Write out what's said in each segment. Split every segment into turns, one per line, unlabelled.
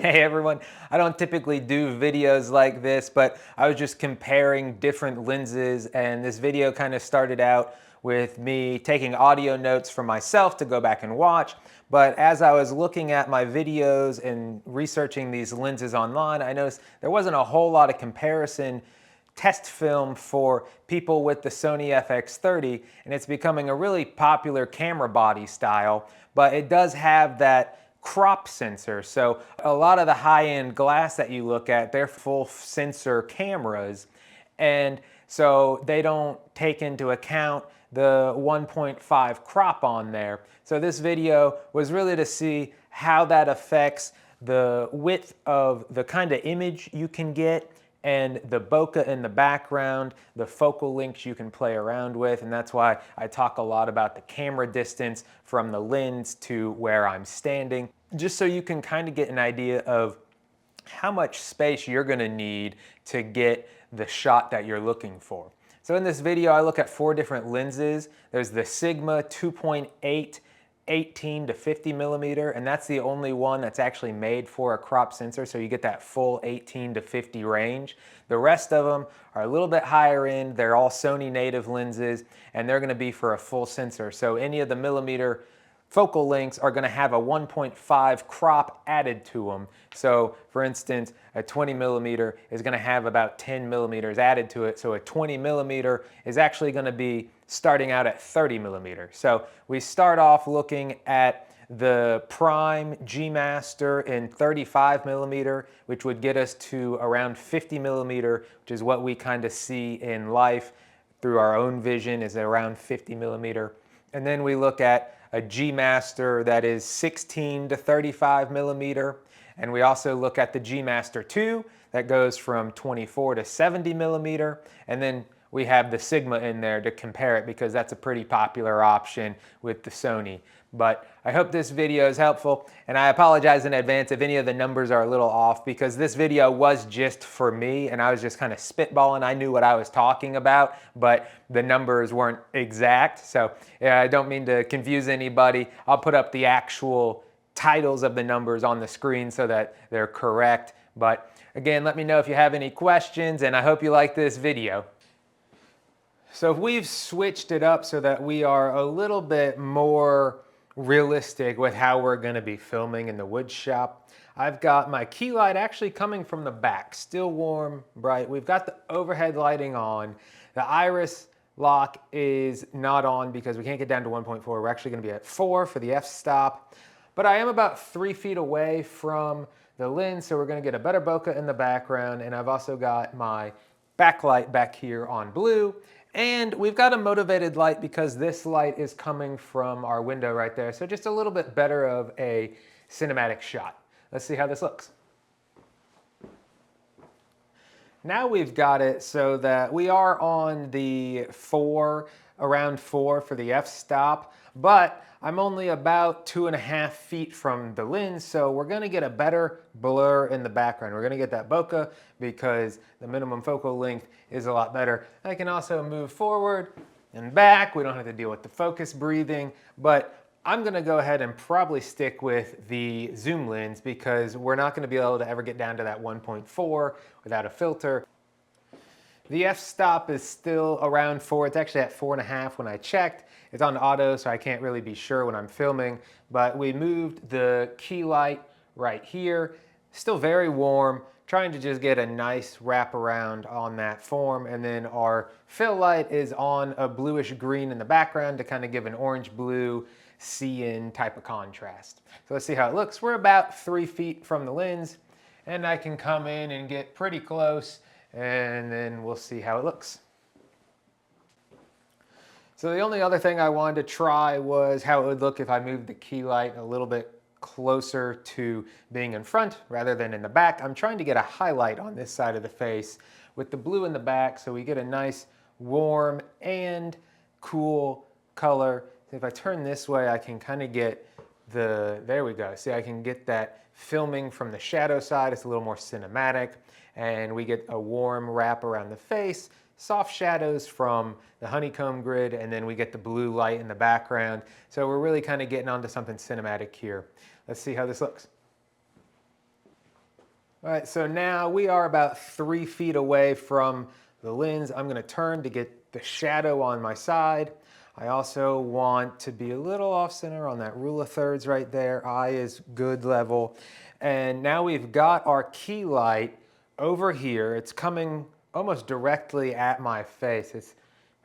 Hey everyone, I don't typically do videos like this, but I was just comparing different lenses, and this video kind of started out with me taking audio notes for myself to go back and watch. But as I was looking at my videos and researching these lenses online, I noticed there wasn't a whole lot of comparison test film for people with the Sony FX30, and it's becoming a really popular camera body style, but it does have that crop sensor. So a lot of the high-end glass that you look at, they're full sensor cameras, and so they don't take into account the 1.5 crop on there. So this video was really to see how that affects the width of the kind of image you can get and the bokeh in the background, the focal lengths you can play around with, and that's why I talk a lot about the camera distance from the lens to where I'm standing, just so you can kind of get an idea of how much space you're gonna need to get the shot that you're looking for. So in this video, I look at 4 different lenses. There's the Sigma 2.8 18 to 50 millimeter, and that's the only one that's actually made for a crop sensor, so you get that full 18 to 50 range. The rest of them are a little bit higher end. They're all Sony native lenses, and they're gonna be for a full sensor. So any of the millimeter focal lengths are gonna have a 1.5 crop added to them. So for instance, a 20 millimeter is gonna have about 10 millimeters added to it. So a 20 millimeter is actually gonna be starting out at 30 millimeters. So we start off looking at the prime G Master in 35 millimeter, which would get us to around 50 millimeter, which is what we kind of see in life through our own vision, is around 50 millimeter. And then we look at a G Master that is 16 to 35 millimeter. And we also look at the G Master 2 that goes from 24 to 70 millimeter. And then we have the Sigma in there to compare it, because that's a pretty popular option with the Sony. But I hope this video is helpful, and I apologize in advance if any of the numbers are a little off, because this video was just for me and I was just kind of spitballing. I knew what I was talking about, but the numbers weren't exact. So yeah, I don't mean to confuse anybody. I'll put up the actual titles of the numbers on the screen so that they're correct. But again, let me know if you have any questions, and I hope you like this video. So if we've switched it up so that we are a little bit more realistic with how we're gonna be filming in the wood shop, I've got my key light actually coming from the back, still warm, bright. We've got the overhead lighting on. The iris lock is not on because we can't get down to 1.4. We're actually gonna be at 4 for the f-stop. But I am about 3 feet away from the lens, so we're gonna get a better bokeh in the background, and I've also got my backlight back here on blue. And we've got a motivated light because this light is coming from our window right there. So just a little bit better of a cinematic shot. Let's see how this looks. Now we've got it so that we are on the 4, around 4 for the f-stop, but I'm only about 2.5 feet from the lens, so we're gonna get a better blur in the background. We're gonna get that bokeh because the minimum focal length is a lot better. I can also move forward and back. We don't have to deal with the focus breathing, but I'm gonna go ahead and probably stick with the zoom lens because we're not gonna be able to ever get down to that 1.4 without a filter. The f-stop is still around 4. It's actually at 4.5 when I checked. It's on auto, so I can't really be sure when I'm filming, but we moved the key light right here. Still very warm, trying to just get a nice wraparound on that form, and then our fill light is on a bluish green in the background to kind of give an orange blue cyan type of contrast. So let's see how it looks. We're about 3 feet from the lens, and I can come in and get pretty close, and then we'll see how it looks. So the only other thing I wanted to try was how it would look if I moved the key light a little bit closer to being in front rather than in the back. I'm trying to get a highlight on this side of the face with the blue in the back, so we get a nice warm and cool color. If I turn this way, I can kind of get there we go. See, I can get that filming from the shadow side. It's a little more cinematic, and we get a warm wrap around the face, soft shadows from the honeycomb grid, and then we get the blue light in the background. So we're really kind of getting onto something cinematic here. Let's see how this looks. All right, so now we are about 3 feet away from the lens. I'm gonna turn to get the shadow on my side. I also want to be a little off center on that rule of thirds right there. Eye is good level. And now we've got our key light over here. It's coming almost directly at my face.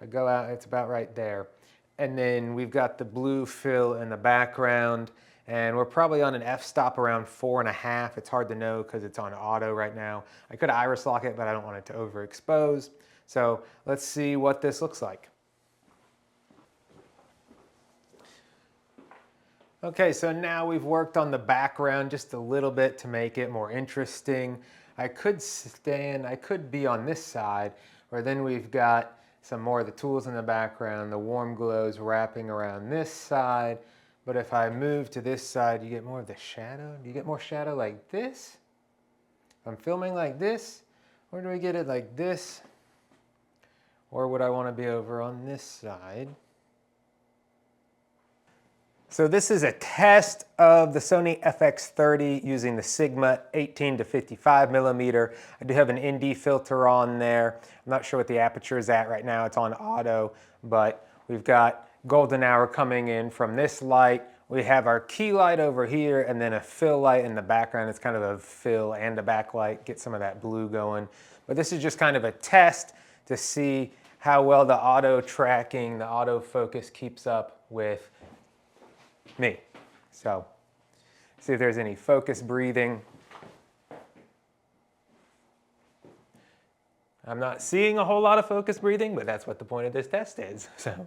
I go out, it's about right there. And then we've got the blue fill in the background. And we're probably on an f-stop around 4.5. It's hard to know because it's on auto right now. I could iris lock it, but I don't want it to overexpose. So let's see what this looks like. Okay, so now we've worked on the background just a little bit to make it more interesting. I could be on this side, where then we've got some more of the tools in the background, the warm glows wrapping around this side. But if I move to this side, you get more of the shadow. Do you get more shadow like this? If I'm filming like this, or do we get it like this? Or would I want to be over on this side? So this is a test of the Sony FX30 using the Sigma 18 to 55 millimeter. I do have an ND filter on there. I'm not sure what the aperture is at right now. It's on auto, but we've got golden hour coming in from this light. We have our key light over here and then a fill light in the background. It's kind of a fill and a backlight, get some of that blue going. But this is just kind of a test to see how well the auto tracking, the autofocus keeps up with me. So, see if there's any focus breathing. I'm not seeing a whole lot of focus breathing, but that's what the point of this test is. So,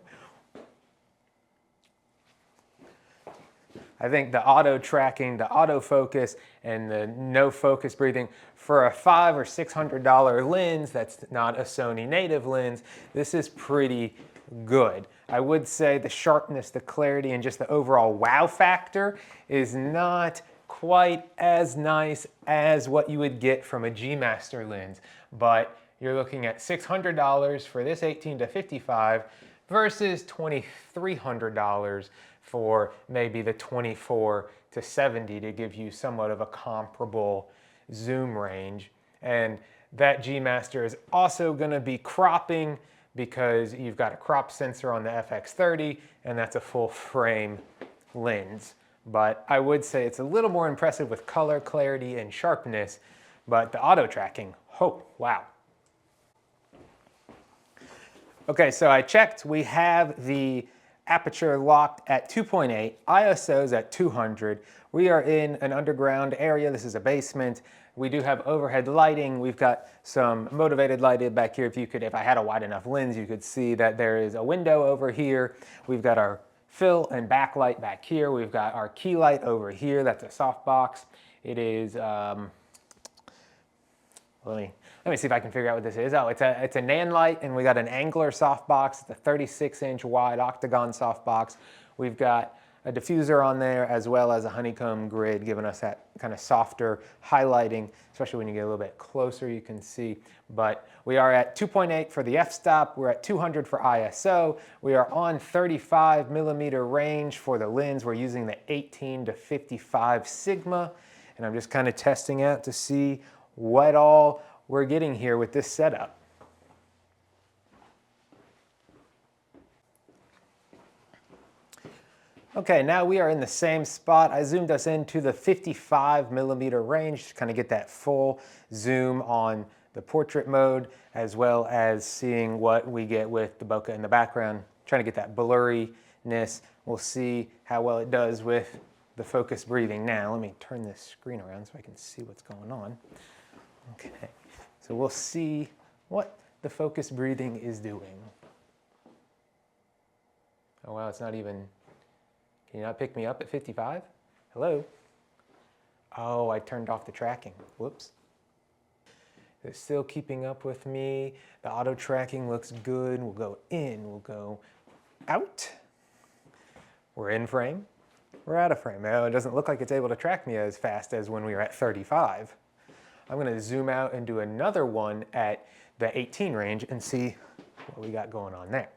I think the auto tracking, the autofocus, and the no focus breathing for a $500 or $600 lens that's not a Sony native lens, this is pretty good. I would say the sharpness, the clarity, and just the overall wow factor is not quite as nice as what you would get from a G Master lens, but you're looking at $600 for this 18 to 55 versus $2,300 for maybe the 24 to 70 to give you somewhat of a comparable zoom range. And that G Master is also going to be cropping because you've got a crop sensor on the FX30 and that's a full frame lens. But I would say it's a little more impressive with color, clarity, and sharpness, but the auto tracking, oh, wow. Okay, so I checked. We have the aperture locked at 2.8, ISO's at 200. We are in an underground area. This is a basement. We do have overhead lighting. We've got some motivated lighting back here. If I had a wide enough lens, you could see that there is a window over here. We've got our fill and backlight back here. We've got our key light over here. That's a softbox. It is, let me see if I can figure out what this is. Oh, it's a NAND light, and we got an Angler softbox. It's a 36-inch wide octagon softbox. We've got a diffuser on there as well as a honeycomb grid, giving us that kind of softer highlighting, especially when you get a little bit closer, you can see. But we are at 2.8 for the f-stop. We're at 200 for ISO. We are on 35 millimeter range for the lens. We're using the 18 to 55 Sigma, and I'm just kind of testing out to see what all we're getting here with this setup. Okay, now we are in the same spot. I zoomed us into the 55 millimeter range to kind of get that full zoom on the portrait mode, as well as seeing what we get with the bokeh in the background, trying to get that blurriness. We'll see how well it does with the focus breathing now. Let me turn this screen around so I can see what's going on. Okay, so we'll see what the focus breathing is doing. Oh wow, it's not even, can you not pick me up at 55? Hello? Oh, I turned off the tracking. Whoops. It's still keeping up with me. The auto tracking looks good. We'll go in, we'll go out. We're in frame. We're out of frame. Oh, it doesn't look like it's able to track me as fast as when we were at 35. I'm going to zoom out and do another one at the 18 range and see what we got going on there.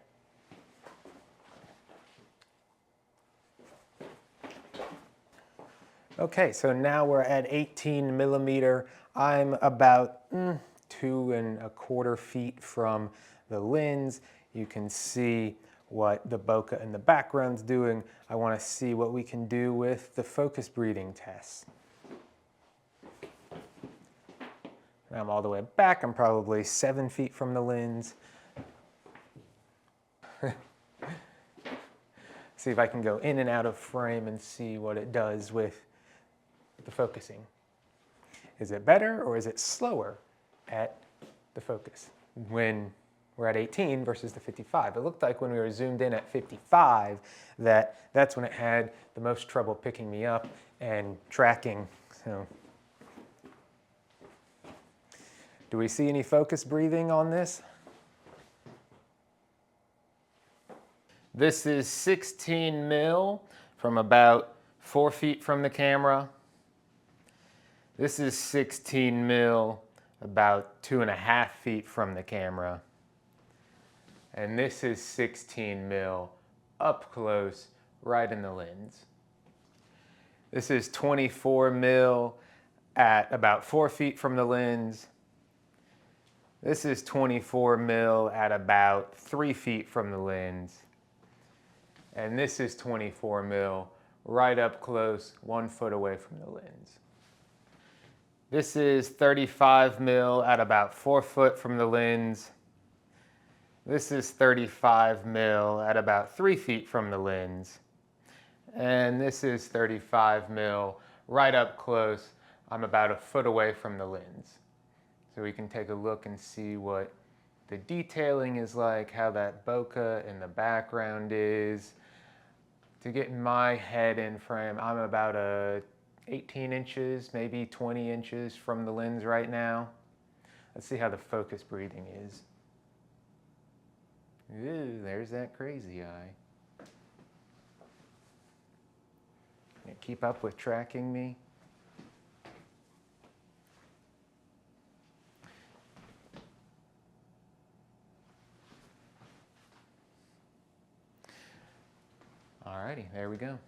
Okay, so now we're at 18 millimeter I'm about 2¼ feet from the lens. You can see what the bokeh in the background's doing. I want to see what we can do with the focus breathing test. I'm all the way back. I'm probably 7 feet from the lens. See if I can go in and out of frame and see what it does with the focusing. Is it better or is it slower at the focus when we're at 18 versus the 55? It looked like when we were zoomed in at 55 that's when it had the most trouble picking me up and tracking. So, do we see any focus breathing on this? This is 16 mil from about 4 feet from the camera. This is 16 mil about 2½ feet from the camera. And this is 16 mil up close right in the lens. This is 24 mil at about 4 feet from the lens. This is 24 mil at about 3 feet from the lens. And this is 24 mil right up close, 1 foot away from the lens. This is 35 mil at about 4 foot from the lens. This is 35 mil at about 3 feet from the lens. And this is 35 mil right up close. I'm about 1 foot away from the lens. So we can take a look and see what the detailing is like, how that bokeh in the background is. To get my head in frame, I'm about 18 inches, maybe 20 inches from the lens right now. Let's see how the focus breathing is. Ooh, there's that crazy eye. Can it keep up with tracking me? Alrighty, there we go.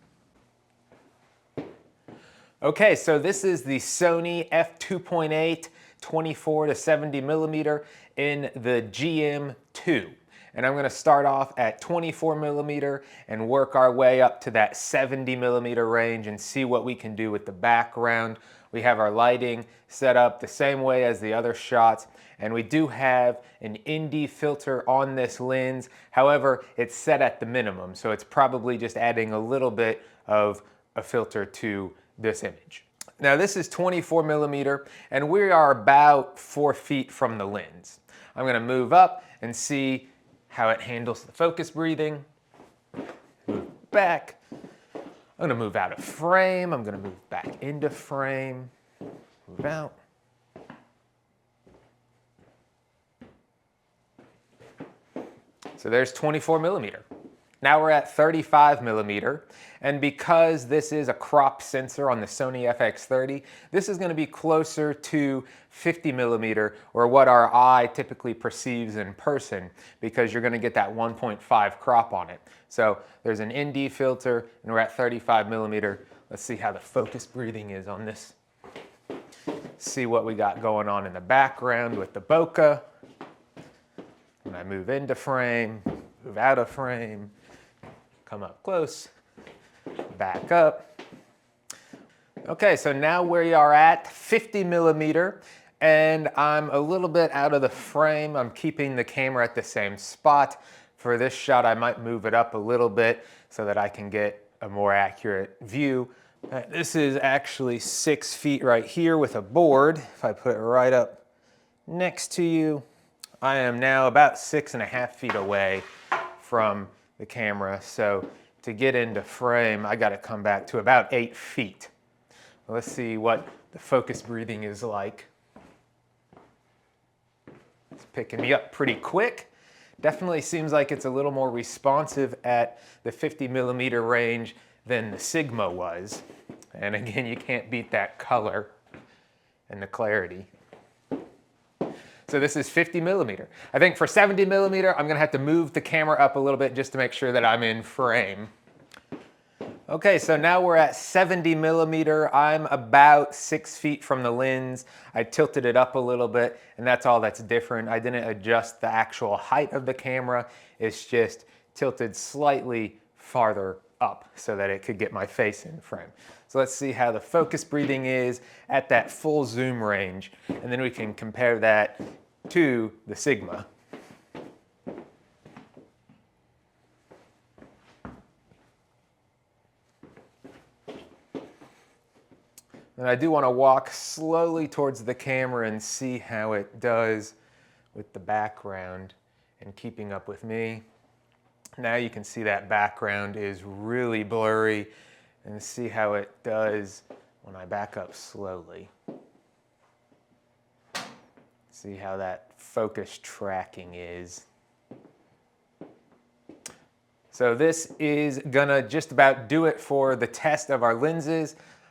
Okay, so this is the Sony f2.8 24 to 70 millimeter in the GM2. And I'm gonna start off at 24 millimeter and work our way up to that 70 millimeter range and see what we can do with the background. We have our lighting set up the same way as the other shots, and we do have an ND filter on this lens. However, it's set at the minimum, so it's probably just adding a little bit of a filter to this image. Now this is 24 millimeter, and we are about 4 feet from the lens. I'm gonna move up and see how it handles the focus breathing. Move back. I'm gonna move out of frame. I'm gonna move back into frame. Move out. So there's 24 millimeter. Now we're at 35 millimeter, and because this is a crop sensor on the Sony FX30, this is going to be closer to 50 millimeter, or what our eye typically perceives in person, because you're going to get that 1.5 crop on it. So there's an ND filter, and we're at 35 millimeter. Let's see how the focus breathing is on this. See what we got going on in the background with the bokeh. When I move into frame, move out of frame, come up close, back up. Okay, so now we are at 50 millimeter, and I'm a little bit out of the frame. I'm keeping the camera at the same spot. For this shot, I might move it up a little bit so that I can get a more accurate view. This is actually 6 feet right here with a board. If I put it right up next to you, I am now about 6.5 feet away from the camera. So to get into frame, I got to come back to about 8 feet. Let's see what the focus breathing is like. It's picking me up pretty quick. Definitely seems like it's a little more responsive at the 50 millimeter range than the Sigma was. And again, you can't beat that color and the clarity. So this is 50 millimeter. I think for 70 millimeter, I'm gonna have to move the camera up a little bit just to make sure that I'm in frame. Okay, so now we're at 70 millimeter. I'm about 6 feet from the lens. I tilted it up a little bit, and that's all that's different. I didn't adjust the actual height of the camera. It's just tilted slightly farther up so that it could get my face in frame. So let's see how the focus breathing is at that full zoom range, and then we can compare that to the Sigma. And I do want to walk slowly towards the camera and see how it does with the background and keeping up with me. Now you can see that background is really blurry, and see how it does when I back up slowly. See how that focus tracking is. So this is gonna just about do it for the test of our lenses.